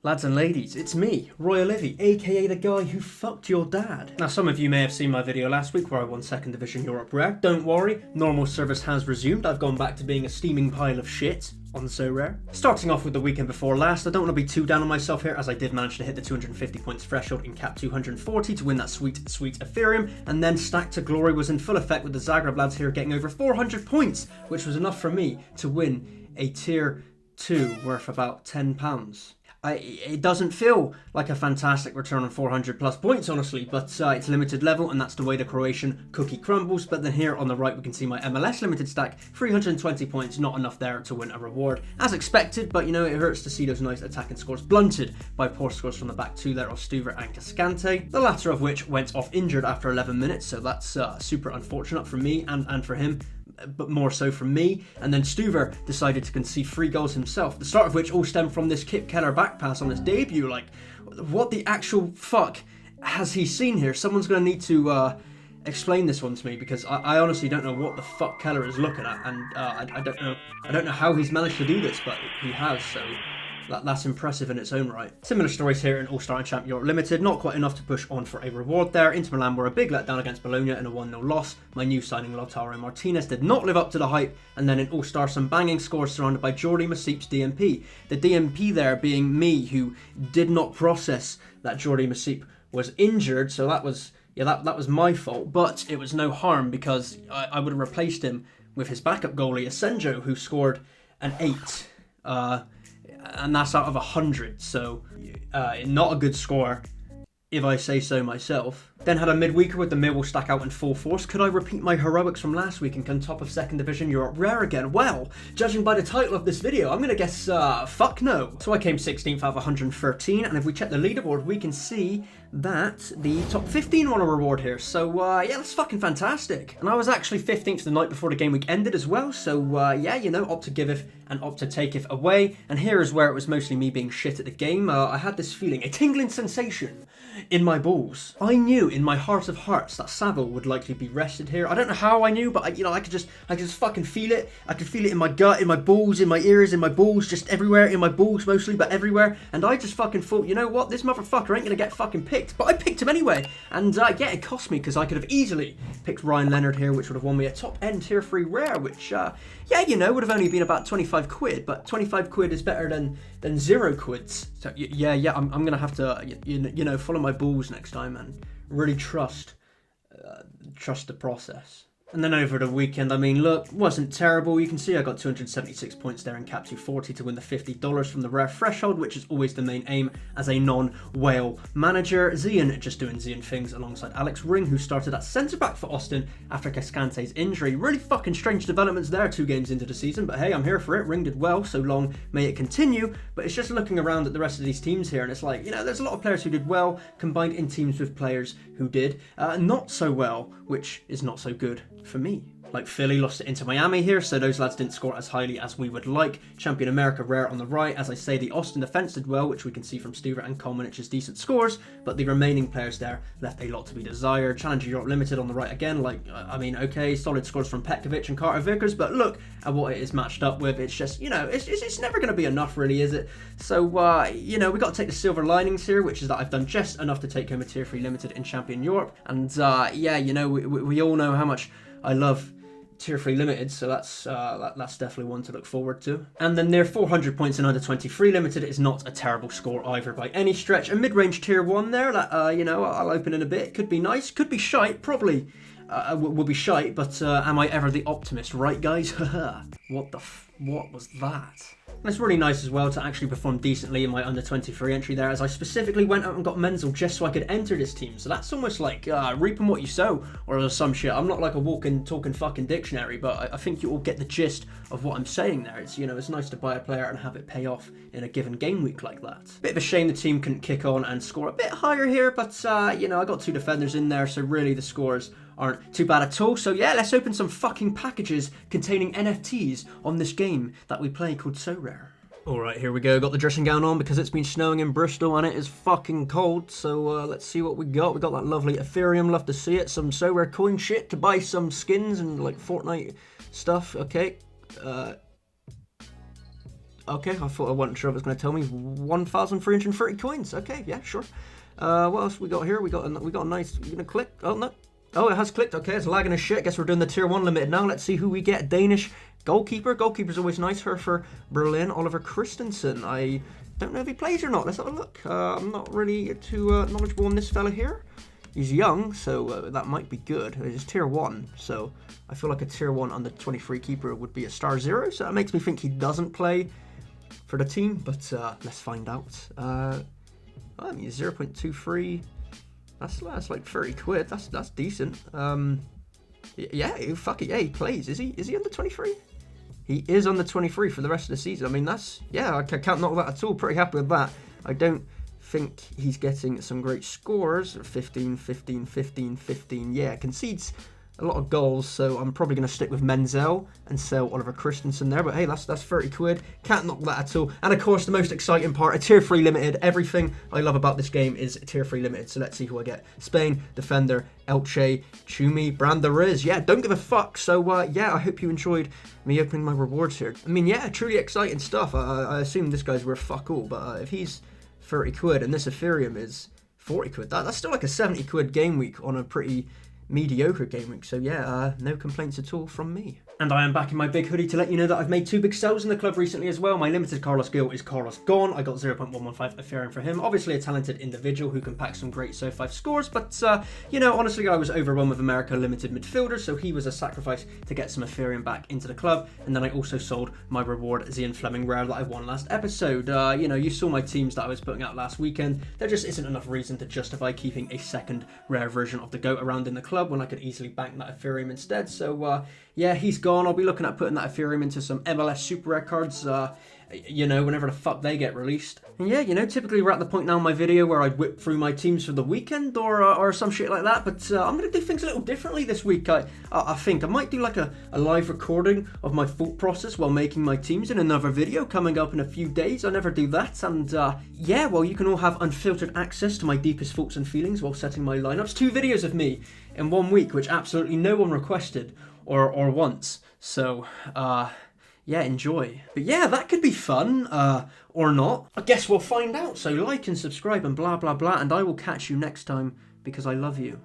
Lads and ladies, it's me, Royalivi, aka the guy who fucked your dad. Now some of you may have seen my video last week where I won 2nd Division Europe Rare. Don't worry, normal service has resumed. I've gone back to being a steaming pile of shit on Sorare. Starting off with the weekend before last, I don't want to be too down on myself here as I did manage to hit the 250 points threshold in cap 240 to win that sweet Ethereum, and then Stack to Glory was in full effect with the Zagreb lads here getting over 400 points, which was enough for me to win a tier 2 worth about £10. It doesn't feel like a fantastic return on 400 plus points, honestly, but it's limited level and that's the way the Croatian cookie crumbles. But then here on the right we can see my MLS limited stack, 320 points, not enough there to win a reward as expected, but you know, it hurts to see those nice attacking scores blunted by poor scores from the back two there of Stuver and Cascante, the latter of which went off injured after 11 minutes, so that's super unfortunate for me and for him, but more so from me. And then Stuver decided to concede 3 goals himself, the start of which all stemmed from this Kip Keller back pass on his debut. Like, what the actual fuck has he seen here? Someone's going to need to explain this one to me, because I honestly don't know what the fuck Keller is looking at, and I don't know how he's managed to do this, but he has, so that's impressive in its own right. Similar stories here in All-Star and Champ Europe Limited, not quite enough to push on for a reward there. Inter Milan were a big letdown against Bologna in a 1-0 loss. My new signing Lautaro Martinez did not live up to the hype, and then in All-Star some banging scores surrounded by Jordi Masip's DMP. The DMP there being me, who did not process that Jordi Masip was injured, so that was my fault, but it was no harm because I would have replaced him with his backup goalie Asenjo, who scored an 8. And that's out of 100, so not a good score, if I say so myself. Then had a midweeker with the Millwall stack out in full force. Could I repeat my heroics from last week and come top of 2nd Division Europe Rare again? Well, judging by the title of this video, I'm going to guess fuck no. So I came 16th out of 113, and if we check the leaderboard, we can see that the top 15 won a reward here. So yeah, that's fucking fantastic. And I was actually 15th the night before the game week ended as well, so yeah, you know, opt to giveth and opt to taketh away. And here is where it was mostly me being shit at the game. I had this feeling, a tingling sensation in my balls. I knew in my heart of hearts that Saville would likely be rested here. I don't know how I knew, but I could just fucking feel it. I could feel it in my gut, in my balls, in my ears, in my balls, just everywhere, in my balls mostly, but everywhere. And I just fucking thought, you know what, this motherfucker ain't gonna get fucking picked. But I picked him anyway. And yeah, it cost me, because I could have easily picked Ryan Leonard here, which would have won me a top end tier 3 rare, which yeah, you know, would have only been about 25 quid, but 25 quid is better than 0 quids. So yeah, I'm gonna have to, you know, follow my balls next time and really trust the process. And then over the weekend, I mean, look, wasn't terrible. You can see I got 276 points there in cap 240 to win the $50 from the rare threshold, which is always the main aim as a non-whale manager. Zian just doing Zian things alongside Alex Ring, who started at centre-back for Austin after Cascante's injury. Really fucking strange developments there 2 games into the season, but hey, I'm here for it. Ring did well, so long may it continue. But it's just looking around at the rest of these teams here, and it's like, you know, there's a lot of players who did well, combined in teams with players who did not so well, which is not so good for me. Like Philly lost it into Miami here, so those lads didn't score as highly as we would like. Champion America rare on the right. As I say, the Austin defence did well, which we can see from Stuver and Kolmanich's decent scores, but the remaining players there left a lot to be desired. Challenger Europe Limited on the right again, like, I mean, okay, solid scores from Petkovic and Carter Vickers, but look at what it is matched up with. It's just, you know, it's never going to be enough, really, is it? So, you know, we got to take the silver linings here, which is that I've done just enough to take home a tier 3 limited in Champion Europe, and yeah, you know, we all know how much I love tier 3 limited, so that's definitely one to look forward to. And then near 400 points in under 23 limited is not a terrible score either by any stretch. A mid-range tier 1 there that you know, I'll open in a bit. Could be nice, could be shite, probably will be shite, but am I ever the optimist, right guys? What was that? And it's really nice as well to actually perform decently in my under 23 entry there, as I specifically went out and got Menzel just so I could enter this team. So that's almost like reaping what you sow, or some shit. I'm not like a walking, talking fucking dictionary, but I think you all get the gist of what I'm saying there. It's, you know, it's nice to buy a player and have it pay off in a given game week like that. Bit of a shame the team couldn't kick on and score a bit higher here, but you know, I got 2 defenders in there, so really the scores aren't too bad at all. So yeah, let's open some fucking packages containing NFTs on this game that we play called Sorare. Alright, here we go. Got the dressing gown on because it's been snowing in Bristol and it is fucking cold. So let's see what we got. We got that lovely Ethereum, love to see it. Some Sorare coin shit to buy some skins and like Fortnite stuff. Okay. Okay, I wasn't sure if it was going to tell me 1,330 coins. Okay, yeah, sure. What else we got here? We got a nice. You gonna click? Oh no. Oh, it has clicked. Okay, it's lagging as shit. Guess we're doing the tier 1 limited now. Let's see who we get. Danish goalkeeper. Goalkeeper's always nice. Her for Berlin. Oliver Christensen. I don't know if he plays or not. Let's have a look. I'm not really too knowledgeable on this fella here. He's young, so that might be good. It's tier 1, so I feel like a tier 1 under 23 keeper would be a star 0. So that makes me think he doesn't play for the team. But let's find out. I mean, 0.23. That's like 30 quid. That's decent. Yeah, fuck it. Yeah, he plays. Is he under 23? He is under 23 for the rest of the season. I mean, I can't knock that at all. Pretty happy with that. I don't think he's getting some great scores. 15, 15, 15, 15. Yeah, concedes a lot of goals, so I'm probably going to stick with Menzel and sell Oliver Christensen there. But hey, that's 30 quid. Can't knock that at all. And of course, the most exciting part, a tier 3 limited. Everything I love about this game is tier 3 limited. So let's see who I get. Spain, defender, Elche, Chumi, Branda Riz. Yeah, don't give a fuck. So yeah, I hope you enjoyed me opening my rewards here. I mean, yeah, truly exciting stuff. I assume this guy's worth fuck all, but if he's 30 quid and this Ethereum is 40 quid, that's still like a 70 quid game week on a pretty mediocre game week. So yeah, no complaints at all from me. And I am back in my big hoodie to let you know that I've made 2 big sells in the club recently as well. My limited Carles Gil is Carles gone. I got 0.115 Ethereum for him. Obviously a talented individual who can pack some great SO5 scores, but you know, honestly, I was overwhelmed with America limited midfielders, so he was a sacrifice to get some Ethereum back into the club. And then I also sold my reward Zian Flemming rare that I won last episode. You know, you saw my teams that I was putting out last weekend. There just isn't enough reason to justify keeping a second rare version of the GOAT around in the club when I could easily bank that Ethereum instead. So yeah, he's gone. I'll be looking at putting that Ethereum into some MLS super rare cards, you know, whenever the fuck they get released. And yeah, you know, typically we're at the point now in my video where I'd whip through my teams for the weekend or some shit like that, but I'm going to do things a little differently this week. I think I might do like a live recording of my thought process while making my teams in another video coming up in a few days. I never do that, and yeah, well, you can all have unfiltered access to my deepest thoughts and feelings while setting my lineups. 2 videos of me in 1 week, which absolutely no one requested or wants. So yeah, enjoy. But yeah, that could be fun, or not. I guess we'll find out. So like and subscribe and blah blah blah, and I will catch you next time because I love you.